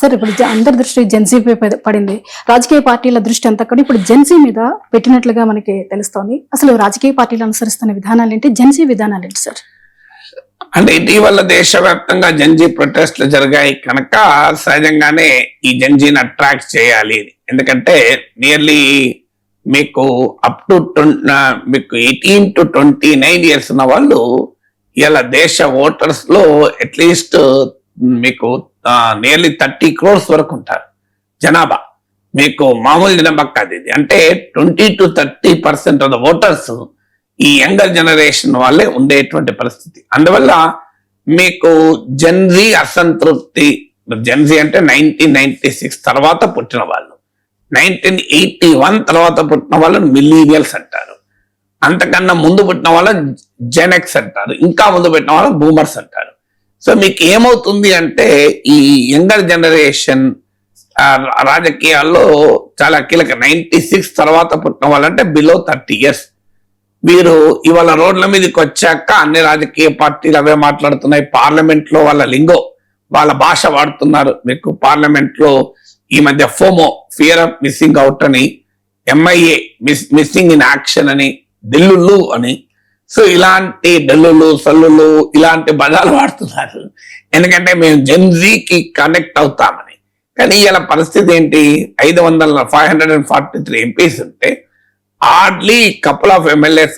Sir ఇప్పుడు అందరి దృష్టి జెన్సీపై పడింది. రాజకీయ పార్టీల దృష్టి అంతా కూడా ఇప్పుడు జెన్సీ మీద పెట్టినట్లుగా మనకి తెలుస్తోంది. అసలు రాజకీయ పార్టీలు అనుసరిస్తున్న విధానాలు ఏంటి, జెన్సీ విధానాలు ఏంటి సార్? అంటే ఇటీవల దేశవ్యాప్తంగా జెన్జీ ప్రొటెస్ట్లు జరిగాయి కనుక సహజంగానే ఈ జెన్జీని అట్రాక్ట్ చేయాలి. ఎందుకంటే నియర్లీ మీకు అప్ టు మీకు 18 to 29 ఇయర్స్ ఉన్న వాళ్ళు ఇలా దేశ ఓటర్స్ లో అట్లీస్ట్ మీకు నియర్లీ 30 crores వరకు ఉంటారు జనాభా. మీకు మామూలు జనాభా కాదు ఇది. అంటే 20 to 30% ఆఫ్ ద ఓటర్స్ ఈ యంగర్ జనరేషన్ వాళ్ళే ఉండేటువంటి పరిస్థితి. అందువల్ల మీకు జెన్జీ అసంతృప్తి, జెన్జీ అంటే 1996 తర్వాత పుట్టిన వాళ్ళు, 1981 తర్వాత పుట్టిన వాళ్ళని మిలీనియల్స్ అంటారు, అంతకన్నా ముందు పుట్టిన వాళ్ళని జెనెక్స్ అంటారు, ఇంకా ముందు పుట్టిన వాళ్ళని బూమర్స్ అంటారు. సో మీకు ఏమవుతుంది అంటే ఈ యంగర్ జనరేషన్ రాజకీయాల్లో చాలా కీలక. 96 తర్వాత పుట్టిన వాళ్ళంటే బిలో 30 years. వీరు ఇవాళ రోడ్ల మీదకి వచ్చాక అన్ని రాజకీయ పార్టీలు అవే మాట్లాడుతున్నాయి. పార్లమెంట్ లో వాళ్ళ లింగో, వాళ్ళ భాష వాడుతున్నారు. మీకు పార్లమెంట్ లో ఈ మధ్య FOMO, fear of missing out అని, ఎంఐఏ మిస్సింగ్ ఇన్ యాక్షన్ అని, దిల్లులు అని, సో ఇలాంటి డల్లులు సల్లులు ఇలాంటి పదాలు వాడుతున్నారు. ఎందుకంటే మేము జెన్జీకి కనెక్ట్ అవుతామని. కానీ ఇలా పరిస్థితి ఏంటి, 543 ఎంపీస్ ఉంటే hardly couple of MLAs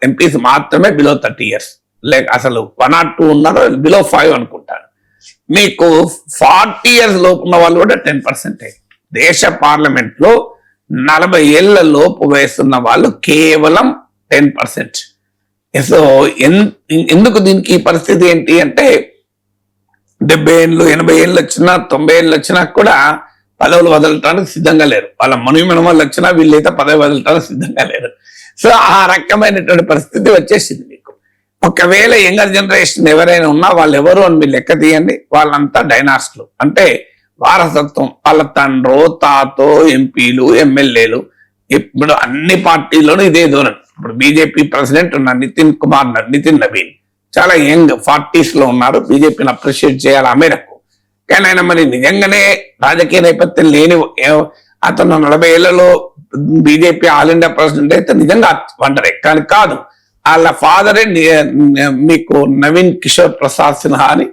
MPs మాత్రమే బిలో 30 years, లేక అసలు 1 or 2 ఉన్నారు బిలో 5 అనుకుంటారు. మీకు 40 years లోపు ఉన్న వాళ్ళు కూడా 10%. దేశ పార్లమెంట్ లో 40 ఏళ్ల లోపు వయసున్న వాళ్ళు కేవలం 10%. సో ఎందుకు దీనికి ఈ పరిస్థితి ఏంటి అంటే 70 ఏళ్ళు 80 ఏళ్ళు వచ్చినా 90 ఏళ్ళు వచ్చినా కూడా పదవులు వదలటానికి సిద్ధంగా లేరు. వాళ్ళ మనవాళ్ళు వచ్చినా వీళ్ళైతే పదవి వదలటానికి సిద్ధంగా లేరు. సో ఆ రకమైనటువంటి పరిస్థితి వచ్చేసింది మీకు. ఒకవేళ యంగర్ జనరేషన్ ఎవరైనా ఉన్నా వాళ్ళు ఎవరు అని మీరు లెక్క తీయండి, వాళ్ళంతా డైనాస్ట్లు, అంటే వారసత్వం. వాళ్ళ తండ్రో తాతో ఎంపీలు ఎమ్మెల్యేలు. ఇప్పుడు అన్ని పార్టీల్లోనూ ఇదే ధోరణి. ఇప్పుడు బీజేపీ ప్రెసిడెంట్ ఉన్నారు నితిన్ నవీన్, చాలా యంగ్ 40s లో ఉన్నారు. బీజేపీని అప్రిషియేట్ చేయాలి ఆ మేరకు. కానీ ఆయన మరి నిజంగానే రాజకీయ నేపథ్యం లేని అతను 40 ఏళ్లలో బీజేపీ ఆల్ ఇండియా ప్రెసిడెంట్ అయితే నిజంగా వండరే. కానీ కాదు, వాళ్ళ ఫాదరే మీకు నవీన్ కిషోర్ ప్రసాద్ సిన్హా అని,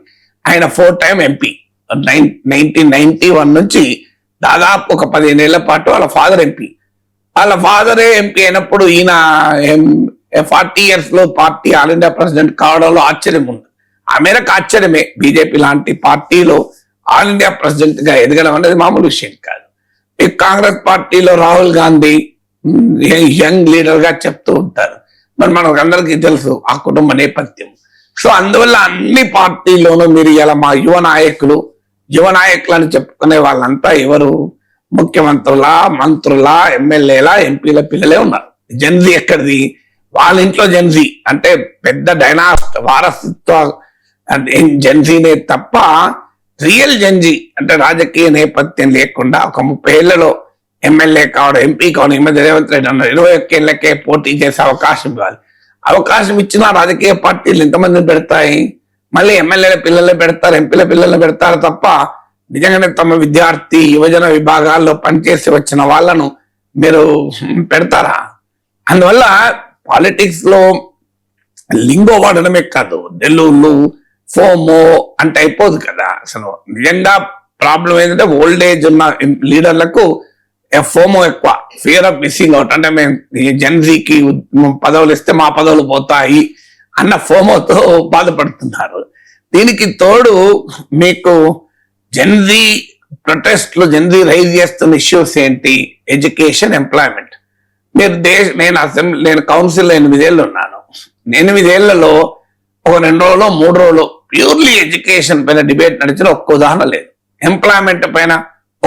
ఆయన 4 time MP. 1991 నుంచి దాదాపు ఒక 15 ఏళ్ల పాటు వాళ్ళ ఫాదర్ ఎంపీ. వాళ్ళ ఫాదరే ఎంపీ అయినప్పుడు ఈయన 40 years లో పార్టీ ఆల్ ఇండియా ప్రెసిడెంట్ కావడంలో ఆశ్చర్యం ఉంది. ఆ మేరకు ఆశ్చర్యమే. బీజేపీ లాంటి పార్టీలో ఆల్ ఇండియా ప్రెసిడెంట్ గా ఎదగడం అనేది మామూలు విషయం కాదు. ఈ కాంగ్రెస్ పార్టీలో రాహుల్ గాంధీ యంగ్ లీడర్ గా చెప్తూ ఉంటారు. మరి మనకు అందరికీ తెలుసు ఆ కుటుంబ నేపథ్యం. సో అందువల్ల అన్ని పార్టీల్లోనూ మీరు ఇలా మా యువ నాయకులు అని చెప్పుకునే వాళ్ళంతా ఎవరు, ముఖ్యమంత్రుల, మంత్రుల, ఎమ్మెల్యేల, ఎంపీల పిల్లలే ఉన్నారు. జెన్జీ ఎక్కడిది? వాళ్ళ ఇంట్లో జెన్జీ అంటే పెద్ద డైనాస్ట్ వారసత్వ జెన్జీనే తప్ప రియల్ జెన్జీ అంటే రాజకీయ నేపథ్యం లేకుండా ఒక 30 ఏళ్లలో ఎమ్మెల్యే కావడం, ఎంపీ కావడం. ఈ మధ్య రేవంత్ రెడ్డి అన్నారు 21 ఏళ్లకే పోటీ చేసే అవకాశం ఇవ్వాలి. అవకాశం ఇచ్చిన రాజకీయ పార్టీలు ఎంతమందిని పెడతాయి? మళ్ళీ ఎమ్మెల్యేల పిల్లలే పెడతారు, ఎంపీల పిల్లల్ని పెడతారు తప్ప నిజంగానే తమ విద్యార్థి యువజన విభాగాల్లో పనిచేసి వచ్చిన వాళ్ళను మీరు పెడతారా? అందువల్ల పాలిటిక్స్ లో లింగో వాడడమే కాదు, డెల్లులు ఫోమో అంటే అయిపోదు కదా. అసలు నిజంగా ప్రాబ్లం ఏంటంటే ఓల్డ్ ఏజ్ ఉన్న లీడర్లకు ఫోమో ఎక్కువ, ఫియర్ ఆఫ్ మిస్సింగ్ అవుట్. అంటే మేము జెన్జీకి పదవులు ఇస్తే మా పదవులు పోతాయి అన్న ఫోమోతో బాధపడుతున్నారు. దీనికి తోడు మీకు జెన్జీ ప్రొటెస్ట్లు, జెన్జీ రైజ్ చేస్తున్న ఇష్యూస్ ఏంటి? Education, employment. మీరు నేను కౌన్సిల్ 8 ఏళ్ళు ఉన్నాను. 8 ఏళ్లలో ఒక 2 రోజులు 3 రోజులు ప్యూర్లీ ఎడ్యుకేషన్ పైన డిబేట్ నడిచిన ఒక్క ఉదాహరణ లేదు. ఎంప్లాయ్మెంట్ పైన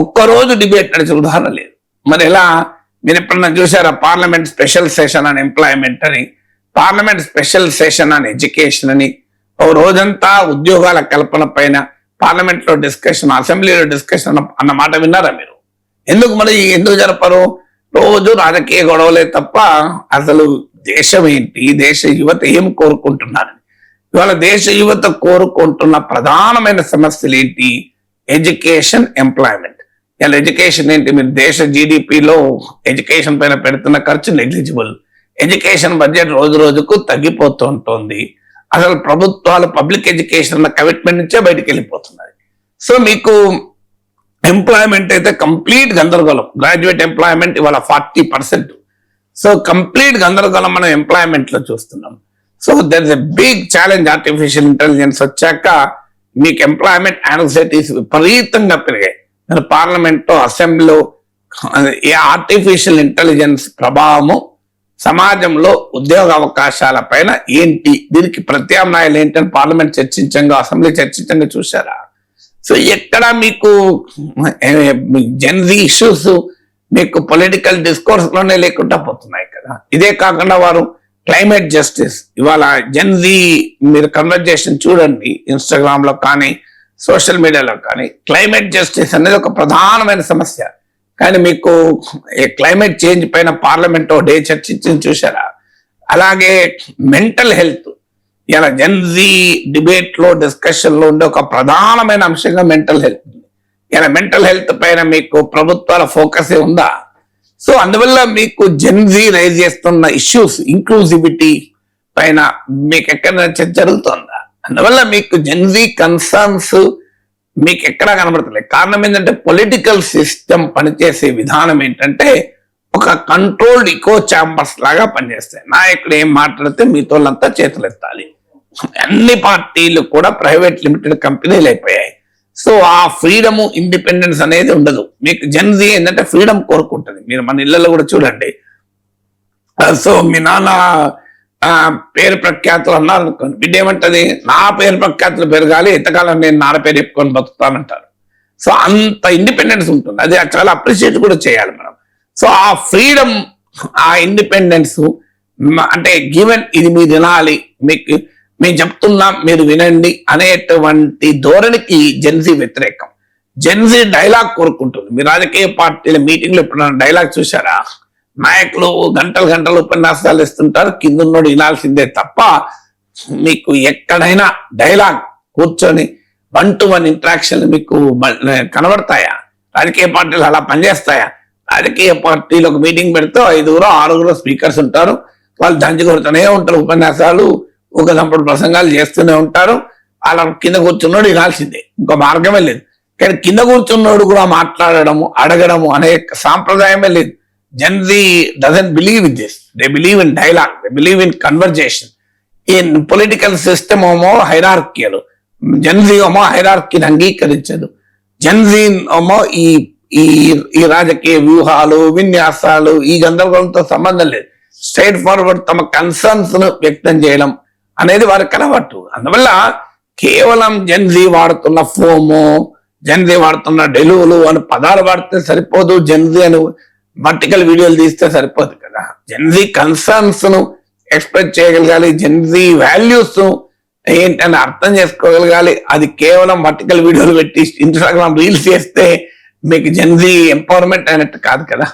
ఒక్కరోజు డిబేట్ నడిచిన ఉదాహరణ లేదు. మరి ఎలా? మీరు ఎప్పుడన్నా చూసారా పార్లమెంట్ స్పెషల్ సెషన్ అని ఎంప్లాయ్మెంట్ అని, పార్లమెంట్ స్పెషల్ సెషన్ అని ఎడ్యుకేషన్ అని, ఓ రోజంతా ఉద్యోగాల కల్పన పైన పార్లమెంట్ లో డిస్కషన్, అసెంబ్లీలో డిస్కషన్ అన్న మాట విన్నారా మీరు? ఎందుకు జరపరు? రోజు రాజకీయ గొడవలే తప్ప అసలు దేశం ఏంటి, దేశ యువత ఏం కోరుకుంటున్నారని. ఇవాళ దేశ యువత కోరుకుంటున్న ప్రధానమైన సమస్యలు ఏంటి? Education, employment. ఇలా ఎడ్యుకేషన్ ఏంటి, మీరు దేశ జీడిపిలో ఎడ్యుకేషన్ పైన పెడుతున్న ఖర్చు నెగ్లిజిబుల్. ఎడ్యుకేషన్ బడ్జెట్ రోజు రోజుకు తగ్గిపోతూ ఉంటుంది. అసలు ప్రభుత్వాలు పబ్లిక్ ఎడ్యుకేషన్ కమిట్మెంట్ నుంచే బయటకు వెళ్ళిపోతున్నాయి. సో మీకు ఎంప్లాయ్మెంట్ అయితే కంప్లీట్ గందరగోళం. గ్రాడ్యుయేట్ ఎంప్లాయ్మెంట్ ఇవాళ 40%. సో కంప్లీట్ గందరగోళం మనం ఎంప్లాయ్మెంట్ లో చూస్తున్నాం. So there is a big challenge. Artificial intelligence వచ్చాక మీకు ఎంప్లాయ్మెంట్ యాన్సైటీస్ విపరీతంగా పెరిగాయి. పార్లమెంట్ లో, అసెంబ్లీలో ఈ ఆర్టిఫిషియల్ ఇంటెలిజెన్స్ ప్రభావము సమాజంలో ఉద్యోగ అవకాశాల పైన ఏంటి, దీనికి ప్రత్యామ్నాయాలు ఏంటి అని పార్లమెంట్ చర్చించంగా, అసెంబ్లీ చర్చించంగా చూసారా? సో ఎక్కడ మీకు జెన్జీ ఇష్యూస్ మీకు పొలిటికల్ డిస్కోర్స్ లోనే లేకుండా పోతున్నాయి కదా. ఇదే కాకుండా వారు క్లైమేట్ జస్టిస్, ఇవాళ జెన్జీ మీరు కన్వర్జేషన్ చూడండి ఇన్స్టాగ్రామ్ లో కానీ సోషల్ మీడియాలో కానీ, క్లైమేట్ జస్టిస్ అనేది ఒక ప్రధానమైన సమస్య. కానీ మీకు క్లైమేట్ చేంజ్ పైన పార్లమెంట్ డే చర్చించి చూసారా? అలాగే మెంటల్ హెల్త్, ఇలా జెన్జీ డిబేట్ లో, డిస్కషన్ లో ఉండే ఒక ప్రధానమైన అంశంగా మెంటల్ హెల్త్. ఇలా మెంటల్ హెల్త్ పైన మీకు ప్రభుత్వాల ఫోకస్ ఉందా? సో అందువల్ల మీకు జెన్జీ రైజ్ చేస్తున్న ఇష్యూస్, ఇంక్లూజివిటీ పైన మీకు ఎక్కడ చర్చ జరుగుతుందా? అందువల్ల మీకు జెన్జీ కన్సర్న్స్ మీకు ఎక్కడా కనబడతలేదు. కారణం ఏంటంటే పొలిటికల్ సిస్టమ్ పనిచేసే విధానం ఏంటంటే ఒక కంట్రోల్డ్ ఇకో ఛాంబర్స్ లాగా పనిచేస్తాయి. నాయకుడు ఏం మాట్లాడితే మీతోళ్ళంతా చేతులు ఎత్తాలి. అన్ని పార్టీలు కూడా ప్రైవేట్ లిమిటెడ్ కంపెనీలు అయిపోయాయి. సో ఆ ఫ్రీడమ్, ఇండిపెండెన్స్ అనేది ఉండదు. మీకు జెన్జీ ఏంటంటే ఫ్రీడమ్ కోరుకుంటుంది. మీరు మన ఇళ్లలో కూడా చూడండి. సో మీ నాన్న పేరు ప్రఖ్యాతులు అన్నారు అనుకోండి, బిడ్డ ఏమంటది, నా పేరు ప్రఖ్యాతులు పెరగాలి, ఎంతకాలం నేను నాన్న పేరు చెప్పుకొని బతుకుతానంటారు. సో అంత ఇండిపెండెన్స్ ఉంటుంది. అది చాలా అప్రిషియేట్ కూడా చేయాలి మనం. సో ఆ ఫ్రీడమ్, ఆ ఇండిపెండెన్స్ అంటే గివెన్, ఇది మీరు వినాలి, మీకు మేము చెప్తున్నా మీరు వినండి అనేటువంటి ధోరణికి జెన్జీ వ్యతిరేకం. జెన్జీ డైలాగ్ కోరుకుంటుంది. మీరు రాజకీయ పార్టీల మీటింగ్లో ఎప్పుడైనా డైలాగ్ చూసారా? నాయకులు గంటలు గంటలు ఉపన్యాసాలు ఇస్తుంటారు, కిందున్నోడు వినాల్సిందే తప్ప మీకు ఎక్కడైనా డైలాగ్ కూర్చొని 1-to-1 ఇంటరాక్షన్లు మీకు కనబడతాయా? రాజకీయ పార్టీలు అలా పనిచేస్తాయా? రాజకీయ పార్టీలు ఒక మీటింగ్ పెడితే 5-6 స్పీకర్స్ ఉంటారు. వాళ్ళు దంచి కొడుతూనే ఉంటారు, ఉపన్యాసాలు, ఒక దంపటి ప్రసంగాలు చేస్తూనే ఉంటారు. అలా కింద కూర్చున్నాడు వినాల్సిందే, ఇంకో మార్గమే లేదు. కానీ కింద కూర్చున్నాడు కూడా మాట్లాడడము, అడగడము అనే సాంప్రదాయమే లేదు. Gen Z doesn't believe in this. They believe in dialogue, they believe in conversation. In political system ఏమో హైరార్కీలు, జెన్జీ ఏమో హైరార్కీని అంగీకరించదు. జెన్జీ ఏమో ఈ రాజకీయ వ్యూహాలు, విన్యాసాలు, ఈ గందరగోళంతో సంబంధం లేదు. స్ట్రైట్ ఫార్వర్డ్ తమ కన్సర్న్స్ ను వ్యక్తం చేయడం అనేది వారికి అలవాటు. అందువల్ల కేవలం జెన్జీ వాడుతున్న ఫోమో, జెన్జీ వాడుతున్న డెలువులు అని పదాలు వాడితే సరిపోదు. జెన్జీ అని వర్టికల్ వీడియోలు తీస్తే సరిపోదు కదా. జెన్జీ కన్సర్న్స్ ను ఎక్స్ప్రెస్ చేయగలగాలి, జెన్జీ వాల్యూస్ ను ఏంటని అర్థం చేసుకోగలగాలి. అది కేవలం వర్టికల్ వీడియోలు పెట్టి ఇన్స్టాగ్రామ్ రీల్స్ చేస్తే మీకు జెన్జీ ఎంపవర్మెంట్ అయినట్టు కాదు కదా.